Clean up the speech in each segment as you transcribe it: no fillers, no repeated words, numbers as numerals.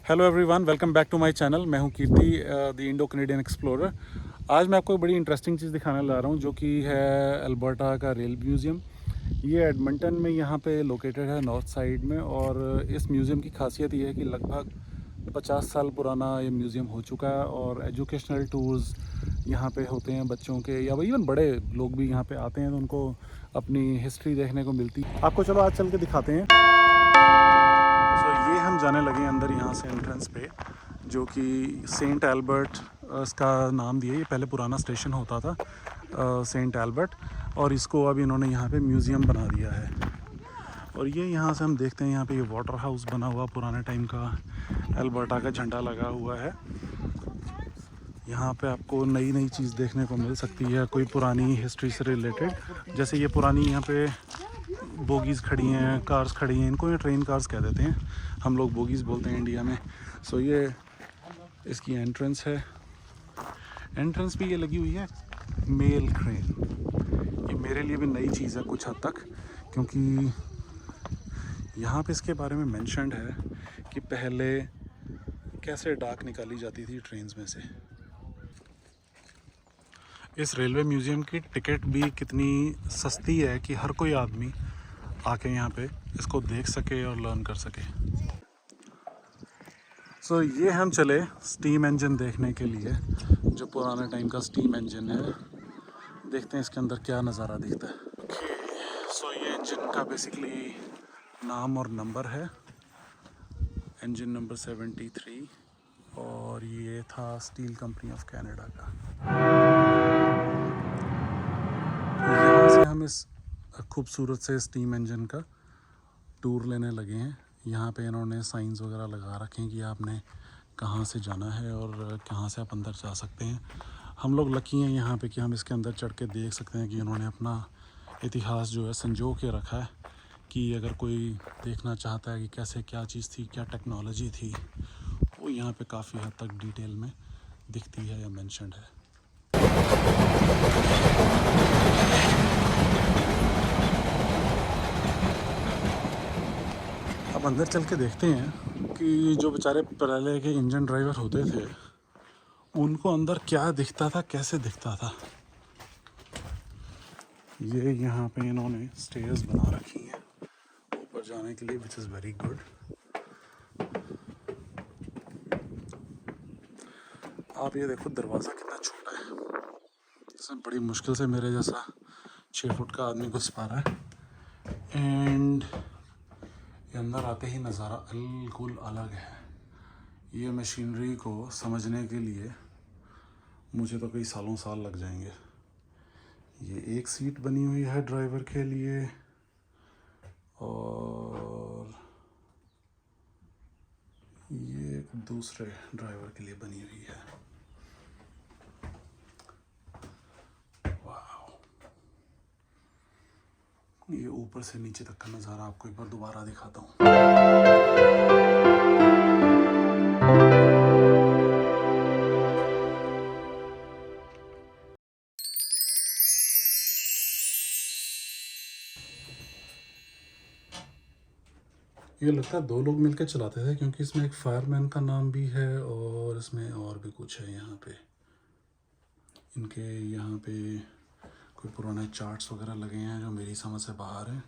Hello everyone, welcome back to my channel. मैं हूं Kirti, the Indo Canadian explorer. आज मैं आपको एक बड़ी इंटरेस्टिंग चीज़ दिखाने ला रहा हूं, जो कि है अल्बर्टा का रेल म्यूज़ियम। ये एडमंटन में यहाँ पे लोकेटेड है, नॉर्थ साइड में। और इस म्यूज़ियम की खासियत ये है कि लगभग 50 साल पुराना ये म्यूज़ियम हो चुका है। और एजुकेशनल टूर्स यहाँ पे होते हैं बच्चों के, या इवन बड़े लोग भी यहाँ पे आते हैं, तो उनको अपनी हिस्ट्री देखने को मिलती है। आपको चलो आज चल के दिखाते हैं। ये हम जाने लगे अंदर यहाँ से एंट्रेंस पे, जो कि सेंट एल्बर्ट इसका नाम दिया। ये पहले पुराना स्टेशन होता था, सेंट एल्बर्ट, और इसको अब इन्होंने यहाँ पे म्यूज़ियम बना दिया है। और ये यहाँ से हम देखते हैं, यहाँ पे ये वाटर हाउस बना हुआ पुराने टाइम का, एल्बर्टा का झंडा लगा हुआ है। यहाँ पे आपको नई नई चीज़ देखने को मिल सकती है, कोई पुरानी हिस्ट्री से रिलेटेड। जैसे ये पुरानी यहाँ पे बोगीज़ खड़ी हैं, कार्स खड़ी हैं, इनको ये ट्रेन कार्स कह देते हैं, हम लोग बोगीज़ बोलते हैं इंडिया में। सो ये इसकी एंट्रेंस है। एंट्रेंस भी ये लगी हुई है मेल ट्रेन। ये मेरे लिए भी नई चीज़ है कुछ हद तक, क्योंकि यहाँ पे इसके बारे में मेंशन्ड है कि पहले कैसे डाक निकाली जाती थी ट्रेन्स में से। इस रेलवे म्यूज़ियम की टिकट भी कितनी सस्ती है कि हर कोई आदमी आके यहाँ पे इसको देख सके और लर्न कर सके। सो ये हम चले स्टीम इंजन देखने के लिए, जो पुराने टाइम का स्टीम इंजन है। देखते हैं इसके अंदर क्या नज़ारा दिखता है। सो ये इंजन का बेसिकली नाम और नंबर है, इंजन नंबर 73, और ये था स्टील कंपनी ऑफ कनाडा का। यहाँ से हम इस खूबसूरत से स्टीम इंजन का टूर लेने लगे हैं। यहाँ पे इन्होंने साइंस वगैरह लगा रखे हैं कि आपने कहाँ से जाना है और कहाँ से आप अंदर जा सकते हैं। हम लोग लकी हैं यहाँ पे कि हम इसके अंदर चढ़ के देख सकते हैं कि इन्होंने अपना इतिहास जो है संजो के रखा है, कि अगर कोई देखना चाहता है कि कैसे क्या चीज़ थी, क्या टेक्नोलॉजी थी, वो यहाँ पे काफ़ी हद तक डिटेल में दिखती है या मेंशन्ड है। अब अंदर चल के देखते हैं कि जो बेचारे पहले के इंजन ड्राइवर होते थे, उनको अंदर क्या दिखता था, कैसे दिखता था। ये यहाँ पे इन्होंने स्टेयर्स बना रखी हैं ऊपर जाने के लिए, विच इज़ वेरी गुड। आप ये देखो दरवाज़ा कितना छोटा है, इसमें बड़ी मुश्किल से मेरे जैसा 6 फुट का आदमी घुस पा रहा है। एंड ये अंदर आते ही नज़ारा बिल्कुल अलग है। ये मशीनरी को समझने के लिए मुझे तो कई सालों साल लग जाएंगे। ये एक सीट बनी हुई है ड्राइवर के लिए, और ये एक दूसरे ड्राइवर के लिए बनी हुई है। वाह, ये ऊपर से नीचे तक का नज़ारा आपको एक बार दोबारा दिखाता हूँ। ये लगता है 2 लोग मिलकर चलाते थे, क्योंकि इसमें एक फायरमैन का नाम भी है और इसमें और भी कुछ है। यहाँ पे इनके यहाँ पे कोई पुराने चार्ट्स वगैरह लगे हैं जो मेरी समझ से बाहर हैं,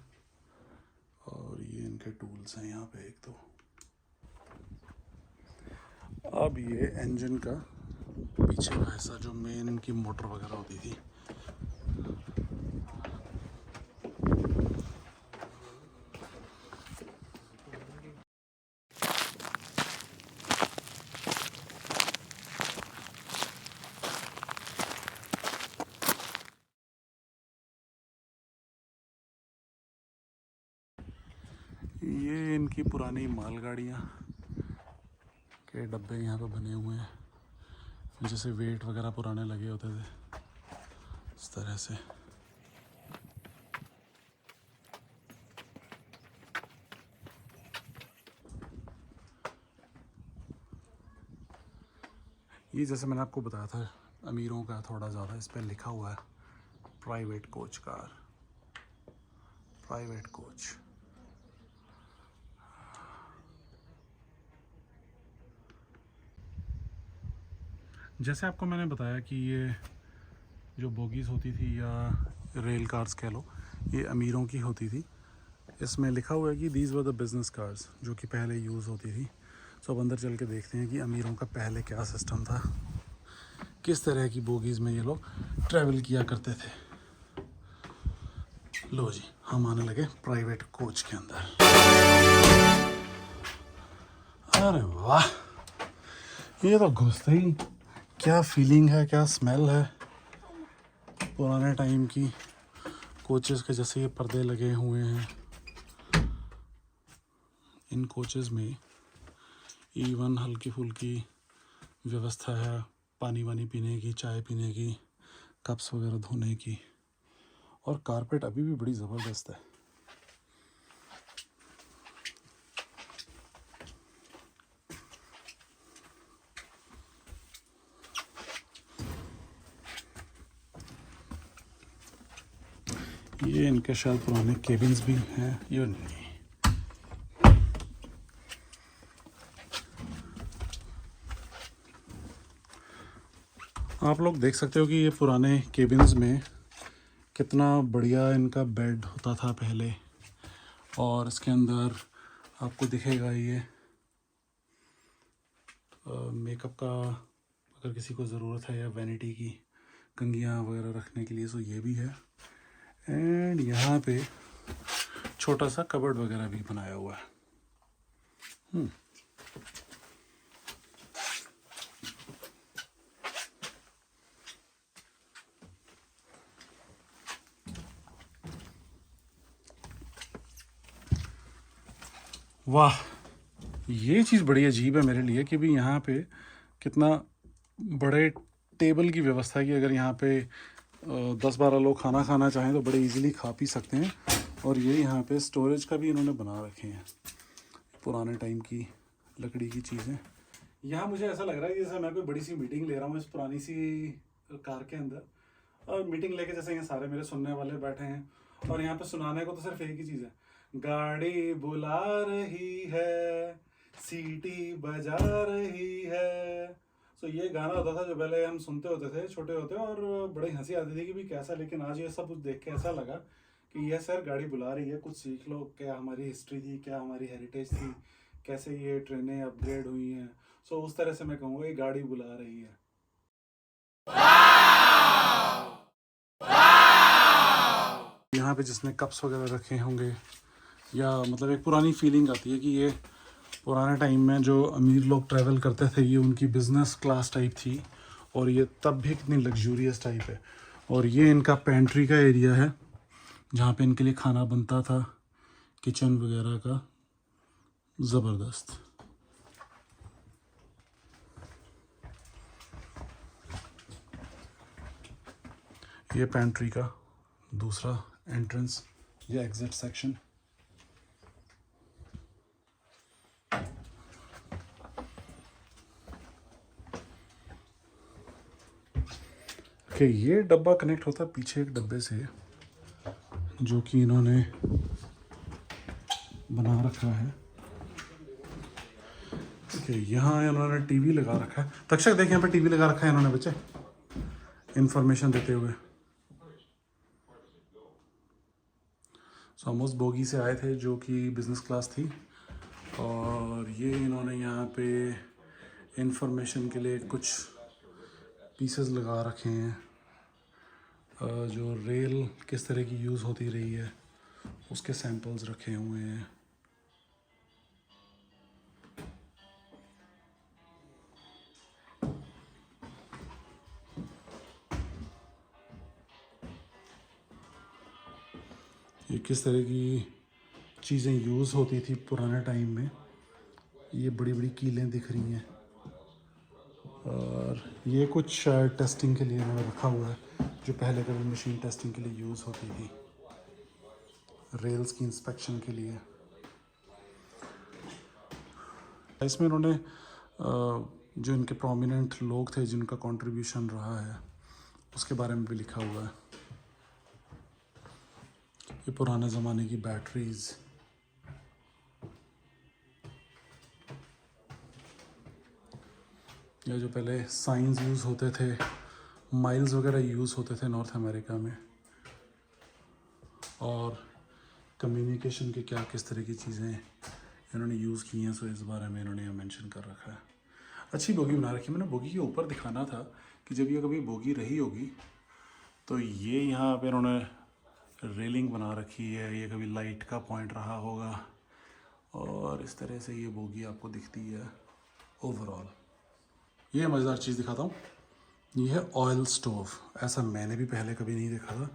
और ये इनके टूल्स हैं यहाँ पे एक तो। अब ये इंजन का पीछे का हिस्सा, जो मेन इनकी मोटर वगैरह होती थी। ये इनकी पुरानी मालगाड़ियाँ के डब्बे यहाँ पे बने हुए हैं, जैसे वेट वगैरह पुराने लगे होते थे, इस तरह से। ये जैसे मैंने आपको बताया था, अमीरों का थोड़ा ज़्यादा, इस पर लिखा हुआ है private coach car, private coach. जैसे आपको मैंने बताया कि ये जो बोगीज़ होती थी या रेल कार्स कह लो, ये अमीरों की होती थी। इसमें लिखा हुआ है कि these were the business cars, जो कि पहले यूज़ होती थी। सो अब अंदर चल के देखते हैं कि अमीरों का पहले क्या सिस्टम था, किस तरह की बोगीज़ में ये लोग ट्रैवल किया करते थे। लो जी, हम आने लगे प्राइवेट कोच के अंदर। अरे वाह, ये तो घुसते ही क्या फीलिंग है, क्या स्मेल है पुराने टाइम की कोचेज़ के। जैसे ये पर्दे लगे हुए हैं इन कोचेज़ में, इवन हल्की फुल्की व्यवस्था है पानी वानी पीने की, चाय पीने की, कप्स वगैरह धोने की। और कारपेट अभी भी बड़ी ज़बरदस्त है। ये इनके शायद पुराने केबिन्स भी हैं, ये नहीं। आप लोग देख सकते हो कि ये पुराने केबिन्स में कितना बढ़िया इनका बेड होता था पहले। और इसके अंदर आपको दिखेगा ये मेकअप का, अगर किसी को ज़रूरत है, या वैनिटी की कंघियाँ वगैरह रखने के लिए, सो ये भी है। एंड यहाँ पे छोटा सा कबर्ड वगैरह भी बनाया हुआ है। वाह, ये चीज़ बड़ी अजीब है मेरे लिए कि भी यहाँ पे कितना बड़े टेबल की व्यवस्था है कि अगर यहाँ पे 10-12 लोग खाना खाना चाहें तो बड़े इजीली खा पी सकते हैं। और ये यहाँ पे स्टोरेज का भी इन्होंने बना रखे हैं, पुराने टाइम की लकड़ी की चीज़ें। यहाँ मुझे ऐसा लग रहा है जैसे मैं कोई बड़ी सी मीटिंग ले रहा हूँ इस पुरानी सी कार के अंदर, और मीटिंग लेके जैसे यहाँ सारे मेरे सुनने वाले बैठे हैं, और यहाँ पे सुनाने को तो सिर्फ एक ही चीज़ है, गाड़ी बुला रही है, सीटी बजा रही है। सो ये गाना होता था जो पहले हम सुनते होते थे छोटे होते, और बड़ी हंसी आती थी कि भी कैसा। लेकिन आज ये सब कुछ देख के ऐसा लगा कि यह सर गाड़ी बुला रही है, कुछ सीख लो, क्या हमारी हिस्ट्री थी, क्या हमारी हेरिटेज थी, कैसे ये ट्रेनें अपग्रेड हुई हैं। सो उस तरह से मैं कहूँगा ये गाड़ी बुला रही है। यहाँ पे जिसने कप्स वगैरह रखे होंगे, या मतलब एक पुरानी फीलिंग आती है कि ये पुराने टाइम में जो अमीर लोग ट्रैवल करते थे, ये उनकी बिजनेस क्लास टाइप थी, और ये तब भी कितनी लग्जूरियस टाइप है। और ये इनका पेंट्री का एरिया है जहाँ पे इनके लिए खाना बनता था, किचन वगैरह का। ज़बरदस्त। ये पेंट्री का दूसरा एंट्रेंस या एग्जिट सेक्शन। ओके, ये डब्बा कनेक्ट होता है पीछे एक डब्बे से जो कि इन्होंने बना रखा है। ओके, यहाँ इन्होंने टीवी लगा रखा है। तक्षक देख, यहाँ पे टीवी लगा रखा है इन्होंने बच्चे, इंफॉर्मेशन देते हुए। सो हम उस बोगी से आए थे जो कि बिज़नेस क्लास थी, और ये इन्होंने यहाँ पे इंफॉर्मेशन के लिए कुछ पीसेस लगा रखे हैं, जो रेल किस तरह की यूज़ होती रही है उसके सैंपल्स रखे हुए हैं। ये किस तरह की चीज़ें यूज़ होती थी पुराने टाइम में। ये बड़ी बड़ी कीलें दिख रही हैं, और ये कुछ टेस्टिंग के लिए इन्होंने रखा हुआ है, जो पहले कभी मशीन टेस्टिंग के लिए यूज़ होती थी, रेल्स की इंस्पेक्शन के लिए। इसमें इन्होंने जो इनके प्रोमिनेंट लोग थे जिनका कंट्रीब्यूशन रहा है उसके बारे में भी लिखा हुआ है। ये पुराने ज़माने की बैटरीज़, या जो पहले साइंस यूज़ होते थे, माइल्स वगैरह यूज़ होते थे नॉर्थ अमेरिका में, और कम्युनिकेशन के क्या किस तरह की चीज़ें इन्होंने यूज़ की हैं, सो इस बारे में इन्होंने यहाँ मेंशन कर रखा है। अच्छी बोगी बना रखी है। मैंने बोगी के ऊपर दिखाना था कि जब ये कभी बोगी रही होगी तो ये यहाँ पे इन्होंने रेलिंग बना रखी है, ये कभी लाइट का पॉइंट रहा होगा, और इस तरह से ये बोगी आपको दिखती है ओवरऑल। ये मज़ेदार चीज़ दिखाता हूँ, ये है ऑयल स्टोव। ऐसा मैंने भी पहले कभी नहीं देखा था।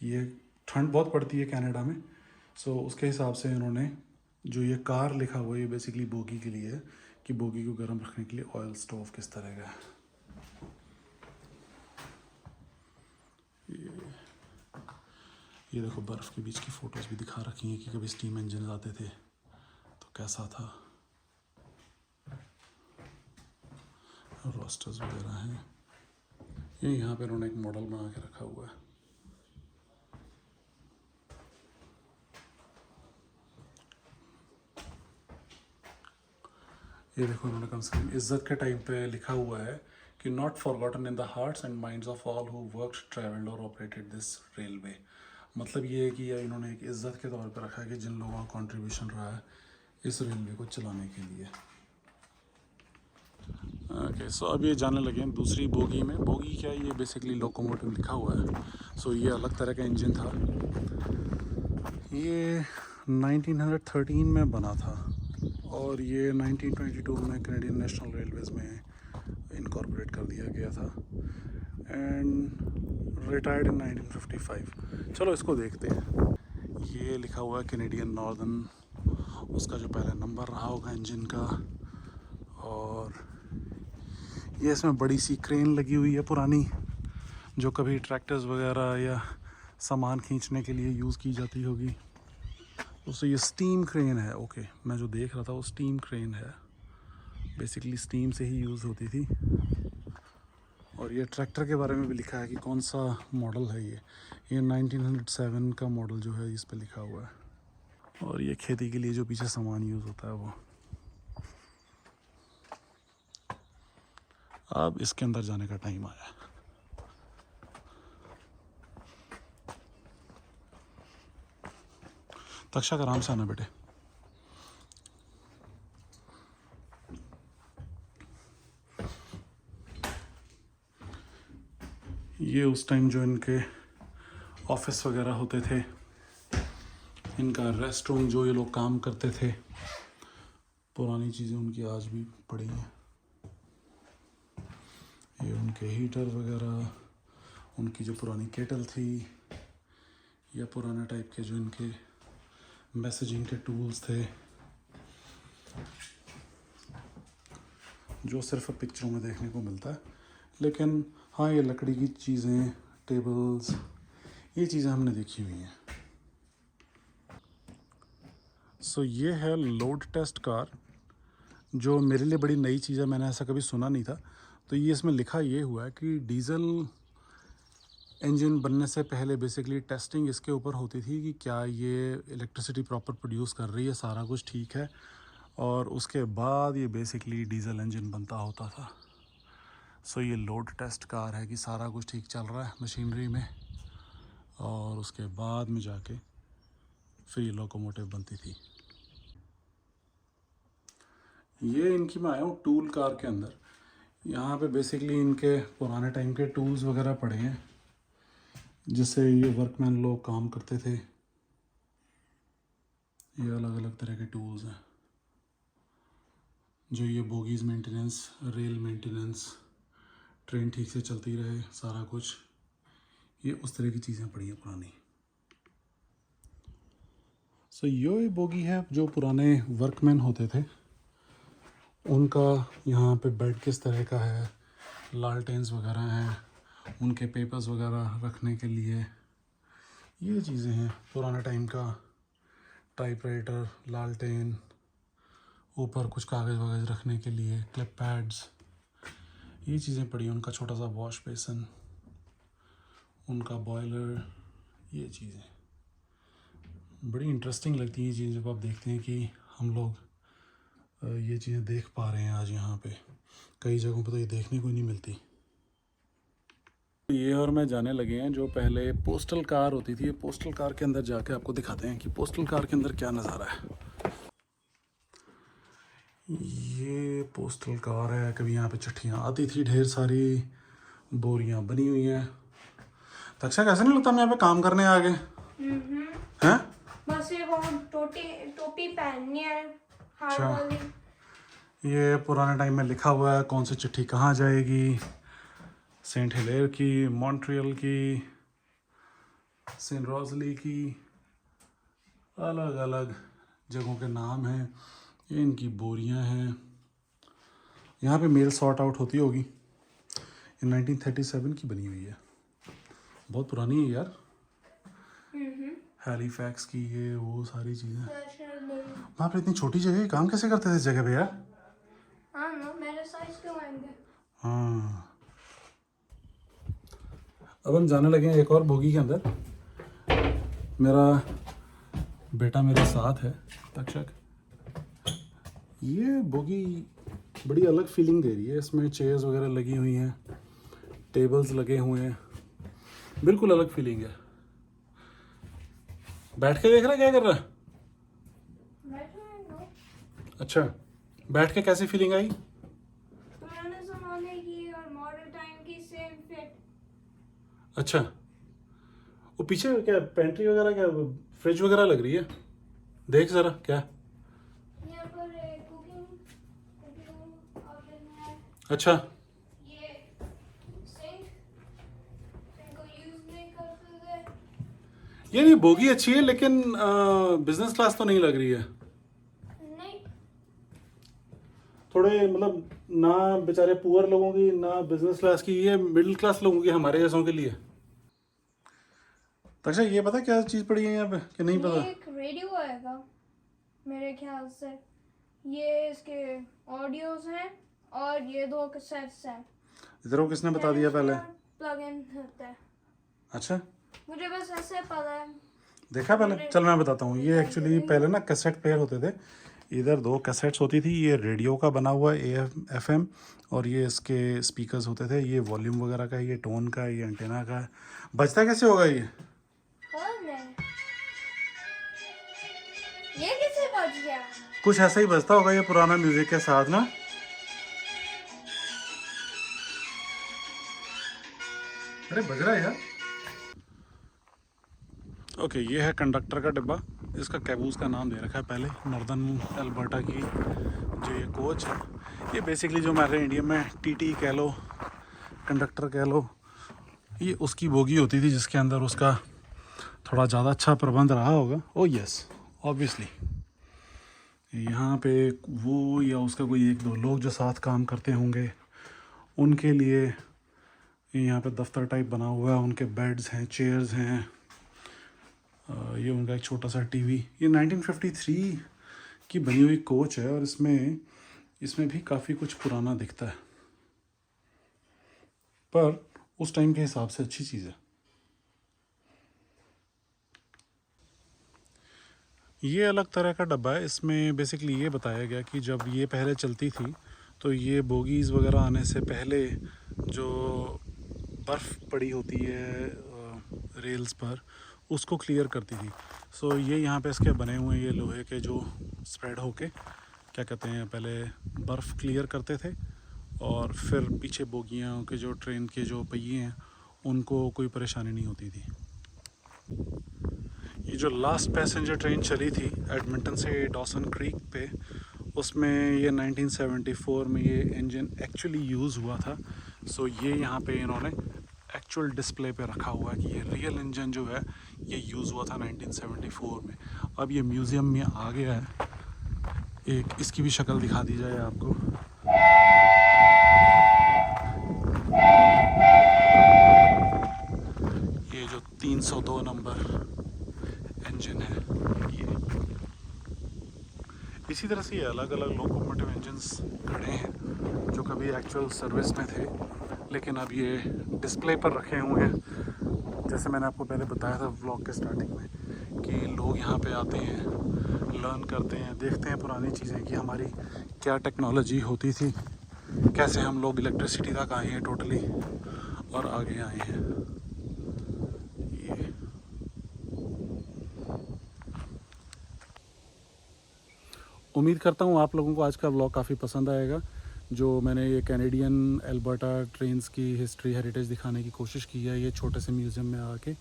ये ठंड बहुत पड़ती है कनाडा में, सो उसके हिसाब से इन्होंने जो ये कार लिखा हुआ है ये बेसिकली बोगी के लिए है कि बोगी को गर्म रखने के लिए ऑयल स्टोव किस तरह का है। ये देखो बर्फ़ के बीच की फ़ोटोज़ भी दिखा रखी हैं कि कभी स्टीम इंजन आते थे तो कैसा था। रोस्टर्स वगैरह हैं। ये यहाँ पे उन्होंने एक मॉडल बना के रखा हुआ है। ये देखो उन्होंने कम से कम इज्जत के टाइम पे लिखा हुआ है कि not forgotten in the hearts and minds of all who worked, travelled और ऑपरेटेड दिस रेलवे। मतलब ये है कि ये इन्होंने एक इज्जत के तौर पे रखा है कि जिन लोगों का कंट्रीब्यूशन रहा है इस रेलवे को चलाने के लिए। ओके, सो अब ये जानने लगे हैं दूसरी बोगी में। बोगी क्या है, ये बेसिकली लोकोमोटिव लिखा हुआ है। सो ये अलग तरह का इंजन था। ये 1913 में बना था और ये 1922 में कैनेडियन नेशनल रेलवेज़ में इनकॉर्पोरेट कर दिया गया था एंड रिटायर्ड इन 1955। चलो इसको देखते हैं। ये लिखा हुआ है कैनेडियन नॉर्दर्न, उसका जो पहला नंबर रहा होगा इंजन का, और ये इसमें बड़ी सी क्रेन लगी हुई है पुरानी, जो कभी ट्रैक्टर्स वगैरह या सामान खींचने के लिए यूज़ की जाती होगी। उससे ये स्टीम क्रेन है। ओके, मैं जो देख रहा था वो स्टीम क्रेन है, बेसिकली स्टीम से ही यूज़ होती थी। और ये ट्रैक्टर के बारे में भी लिखा है कि कौन सा मॉडल है ये 1907 का मॉडल जो है इस पे लिखा हुआ है। और ये खेती के लिए जो पीछे सामान यूज़ होता है वो। अब इसके अंदर जाने का टाइम आया। तक्षा का आराम से आना बेटे। ये उस टाइम जो इनके ऑफिस वगैरह होते थे, इनका रेस्ट रूम, जो ये लोग काम करते थे, पुरानी चीज़ें उनकी आज भी पड़ी हैं। ये उनके हीटर वगैरह, उनकी जो पुरानी केटल थी, या पुराना टाइप के जो इनके मैसेजिंग के टूल्स थे, जो सिर्फ पिक्चरों में देखने को मिलता है। लेकिन हाँ, ये लकड़ी की चीज़ें, टेबल्स, ये चीज़ें हमने देखी हुई हैं। सो ये है लोड टेस्ट कार, जो मेरे लिए बड़ी नई चीज़ है, मैंने ऐसा कभी सुना नहीं था। तो ये इसमें लिखा ये हुआ है कि डीजल इंजन बनने से पहले बेसिकली टेस्टिंग इसके ऊपर होती थी कि क्या ये इलेक्ट्रिसिटी प्रॉपर प्रोड्यूस कर रही है, सारा कुछ ठीक है, और उसके बाद ये बेसिकली डीजल इंजन बनता होता था। सो ये लोड टेस्ट कार है कि सारा कुछ ठीक चल रहा है मशीनरी में, और उसके बाद में जाके फिर ये लोकोमोटिव बनती थी। ये इनकी मैं आया हूँ टूल कार के अंदर। यहाँ पे बेसिकली इनके पुराने टाइम के टूल्स वगैरह पड़े हैं, जिससे ये वर्कमैन लोग काम करते थे। ये अलग अलग तरह के टूल्स हैं जो ये bogies maintenance, rail maintenance, train ठीक से चलती रहे, सारा कुछ, ये उस तरह की चीज़ें पड़ी हैं पुरानी। सो ये बोगी है जो पुराने वर्कमैन होते थे, उनका यहाँ पे बेड किस तरह का है, लालटेन्स वगैरह हैं, उनके पेपर्स वगैरह रखने के लिए, ये चीज़ें हैं पुराने टाइम का। टाइपराइटर, लालटेन, ऊपर कुछ कागज़ वगैरह रखने के लिए, क्लिप पैड्स, ये चीज़ें पड़ी। उनका छोटा सा वॉश बेसन, उनका बॉयलर, ये चीज़ें बड़ी इंटरेस्टिंग लगती हैं चीज़ें जब आप देखते हैं कि हम लोग ये चीज़ें देख पा रहे हैं आज यहाँ पे। कई जगहों पर तो ये देखने को ही नहीं मिलती। ये और मैं जाने लगे हैं जो पहले पोस्टल कार होती थी। ये पोस्टल कार के अंदर जाके आपको दिखाते हैं कि पोस्टल कार के अंदर क्या नज़ारा है। ये पोस्टल कार है। कभी यहाँ पे चिट्ठियाँ आती थी, ढेर सारी बोरियाँ बनी हुई हैं। तक्षा कैसे नहीं लगता हम यहाँ पे काम करने आ गए हैं? बस ये टोपी पहननी है हार्ड अच्छा। वाली। ये पुराने टाइम में लिखा हुआ है कौन सी चिट्ठी कहाँ जाएगी। सेंट हिलेर की, मॉन्ट्रियल की, सेंट रोजली की, अलग अलग जगहों के नाम हैं। ये इनकी बोरियां हैं। यहाँ पे मेल सॉर्ट आउट होती होगी। ये 1937 की बनी हुई है, बहुत पुरानी है यार। हैलीफैक्स की ये वो सारी चीज़ें। वहाँ पे इतनी छोटी जगह काम कैसे करते थे इस जगह पे यार? मेरे साइज क्यों आएंगे? हाँ, अब हम जाने लगे हैं एक और बोगी के अंदर। मेरा बेटा मेरे साथ है, तक्षक। ये बोगी बड़ी अलग फीलिंग दे रही है। इसमें चेयर्स वगैरह लगी हुई हैं, टेबल्स लगे हुए हैं, बिल्कुल अलग फीलिंग है। बैठ के देख रहा है क्या कर रहा है? अच्छा, बैठ के कैसी फीलिंग आई? पुराने जमाने की और मॉडर्न टाइम की सेम फिट। अच्छा, वो पीछे क्या पेंट्री वगैरह, क्या फ्रिज वगैरह लग रही है? देख जरा क्या। यहाँ पर कुकिंग ओवन है। अच्छा, ये सिंक को यूज नहीं करते थे। ये नहीं बोगी अच्छी है लेकिन बिजनेस क्लास तो नहीं लग रही है। नहीं, थोड़े मतलब ना बेचारे पुअर लोगों की ना बिजनेस क्लास की, ये मिडिल क्लास लोगों की, हमारे जैसों के लिए। तक्षा ये पता क्या चीज़ पड़ी है यहाँ पे कि नहीं पता? ये एक रेडियो आएगा मेरे ख्याल से। ये इसके ऑडियोज हैं और ये 2 कैसेट्स हैं। इधर को किसने बता दिया पहले? प्लग इन होता है। अच्छा, मुझे बस ऐसे पता है। देखा पहले? चल मैं बताता हूँ। ये एक्चुअली पहले ना कैसेट प्लेयर होते थे। इधर 2 कैसेट्स होती थी। ये रेडियो का बना हुआ है, AM FM, और ये इसके स्पीकर्स होते थे। ये वॉल्यूम वगैरह का, ये टोन का, ये एंटेना का है। बजता कैसे होगा ये? ये कैसे बज गया? कुछ ऐसा ही बजता होगा ये पुराना म्यूजिक के साथ ना। अरे बज रहा है यार। ओके, ये है कंडक्टर का डिब्बा। इसका कैबूस का नाम दे रखा है पहले, नॉर्दर्न अल्बर्टा की जो ये कोच है। ये बेसिकली जो हमारे इंडिया में TT कह लो, कंडक्टर कह लो, ये उसकी बोगी होती थी जिसके अंदर उसका थोड़ा ज़्यादा अच्छा प्रबंध रहा होगा। Oh yes, obviously. यहाँ पे वो या उसका कोई 1-2 लोग जो साथ काम करते होंगे, उनके लिए यहाँ पे दफ्तर टाइप बना हुआ है। उनके बेड्स हैं, चेयर्स हैं। ये उनका एक छोटा सा टीवी। ये 1953 की बनी हुई कोच है और इसमें भी काफ़ी कुछ पुराना दिखता है, पर उस टाइम के हिसाब से अच्छी चीज़ है। ये अलग तरह का डब्बा है। इसमें बेसिकली ये बताया गया कि जब ये पहले चलती थी तो ये बोगीज़ वगैरह आने से पहले जो बर्फ़ पड़ी होती है रेल्स पर, उसको क्लियर करती थी। सो ये यहाँ पे इसके बने हुए ये लोहे के जो स्प्रेड होके क्या कहते हैं, पहले बर्फ़ क्लियर करते थे और फिर पीछे बोगियाँ के जो ट्रेन के जो पहिए हैं उनको कोई परेशानी नहीं होती थी। ये जो लास्ट पैसेंजर ट्रेन चली थी एडमिंटन से डॉसन क्रीक पे, उसमें ये 1974 में ये इंजन एक्चुअली यूज़ हुआ था। सो ये यहाँ पे इन्होंने एक्चुअल डिस्प्ले पे रखा हुआ है कि ये रियल इंजन जो है ये यूज़ हुआ था 1974 में। अब ये म्यूज़ियम में आ गया है। एक इसकी भी शक्ल दिखा दी जाए आपको। ये जो 302 नंबर इंजन है, ये इसी तरह से ये अलग अलग लोकोमोटिव इंजन्स खड़े हैं जो कभी एक्चुअल सर्विस में थे लेकिन अब ये डिस्प्ले पर रखे हुए हैं। जैसे मैंने आपको पहले बताया था व्लॉग के स्टार्टिंग में कि लोग यहाँ पे आते हैं, लर्न करते हैं, देखते हैं पुरानी चीज़ें कि हमारी क्या टेक्नोलॉजी होती थी कैसे हम लोग इलेक्ट्रिसिटी तक आए हैं टोटली और आगे आए हैं। ये उम्मीद करता हूँ आप लोगों को आज का व्लॉग काफ़ी पसंद आएगा। जो मैंने ये कैनेडियन एल्बर्टा ट्रेन्स की हिस्ट्री हेरिटेज दिखाने की कोशिश की है ये छोटे से म्यूज़ियम में आके,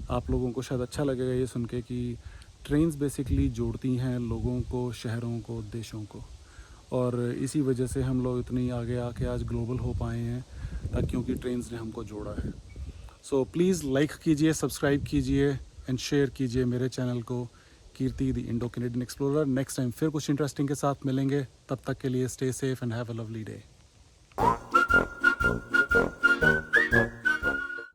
आप लोगों को शायद अच्छा लगेगा ये सुन के कि ट्रेन्स बेसिकली जोड़ती हैं लोगों को, शहरों को, देशों को, और इसी वजह से हम लोग इतनी आगे आके आज ग्लोबल हो पाए हैं क्योंकि ट्रेन्स ने हमको जोड़ा है। सो प्लीज़ लाइक कीजिए, सब्सक्राइब कीजिए एंड शेयर कीजिए मेरे चैनल को, Kirti the Indo Canadian explorer. Next time फिर कुछ इंटरेस्टिंग के साथ मिलेंगे, तब तक के लिए stay safe and have a lovely day.